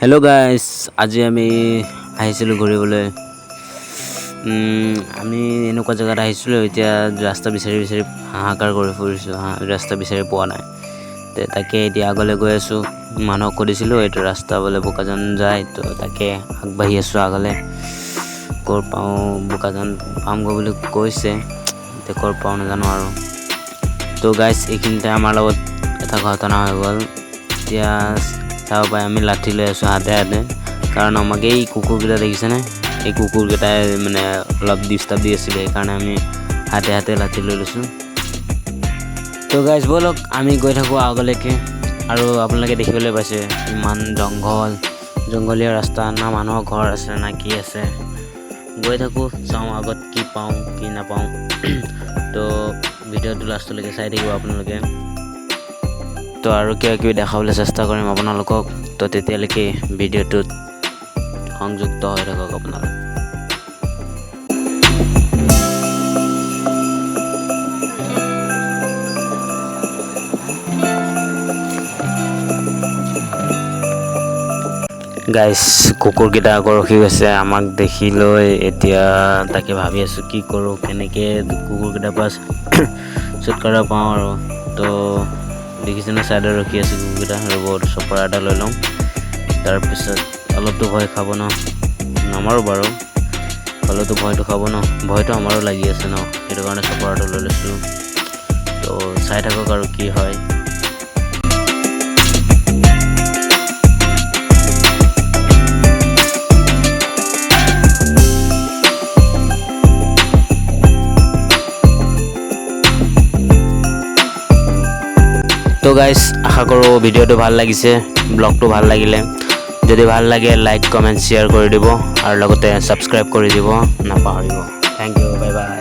Hello' guys, আজি আমি আহিছিলোঁ ঘূৰিবলৈ। আমি এনেকুৱা জেগাত আহিছিলোঁ, এতিয়া ৰাস্তা বিচাৰি হাহাকাৰ কৰি ফুৰিছোঁ। ৰাস্তা বিচাৰি পোৱা নাই। তাকে এতিয়া আগলৈ গৈ আছোঁ। মানুহক সুধিছিলোঁ, এইটো ৰাস্তা বোলে বোকাজান যায়, তো তাকে আগবাঢ়ি আছোঁ আগলৈ। ক'ৰ পাওঁ বোকাজান পামগৈ বুলি কৈছে, এতিয়া ক'ৰ পাওঁ নাজানো আৰু। তো গাইজ, এইখিনিতে আমাৰ লগত এটা ঘটনা হৈ গ'ল। এতিয়া চাব পাৰে আমি লাঠি লৈ আছোঁ হাতে হাতে, কাৰণ আমাক এই কুকুৰকেইটা দেখিছেনে, এই কুকুৰকেইটাই মানে অলপ ডিষ্টাৰ্ব দি আছিলে, সেইকাৰণে আমি হাতে হাতে লাঠি লৈ লৈছোঁ। তো গাইজ ব'লক আমি গৈ থাকোঁ আগলৈকে। আৰু আপোনালোকে দেখিবলৈ পাইছে ইমান জংঘলীয়া ৰাস্তা, না মানুহৰ ঘৰ আছে না কি আছে। গৈ থাকোঁ, চাওঁ আগত কি পাওঁ কি নাপাওঁ। তো ভিডিঅ'টো লাষ্টলৈকে চাই থাকিব আপোনালোকে। তো আৰু কিবা কিবি দেখাবলৈ চেষ্টা কৰিম আপোনালোকক। তো তেতিয়ালৈকে ভিডিঅ'টোত সংযুক্ত হৈ থাকক আপোনালোক। গাইজ, কুকুৰকেইটা আকৌ ৰখি গৈছে আমাক দেখি লৈ। এতিয়া তাকে ভাবি আছোঁ কি কৰোঁ, কেনেকৈ কুকুৰকেইটাৰ পৰা ছুটকাৰা পাওঁ আৰু। তো দেখিছেনে ছাইডত ৰখি আছোঁ কুকুৰকেইটা, ৰ'ব চপৰা এটা লৈ লওঁ। তাৰপিছত অলপতো ভয় খাব ন, নামাৰোঁ বাৰু, হ'লেওতো ভয়টো খাব ন, ভয়টো আমাৰো লাগি আছে ন, সেইটো কাৰণে চপৰাটো লৈ লৈছোঁ। তো চাই থাকক আৰু কি হয়। তো গাইজ, আশা কৰোঁ ভিডিঅ'টো ভাল লাগিছে, ব্লগটো ভাল লাগিলে। যদি ভাল লাগে লাইক কমেণ্ট শ্বেয়াৰ কৰি দিব, আৰু লগতে ছাবস্ক্ৰাইব কৰি দিব নাপাহৰিব। Thank you, bye by.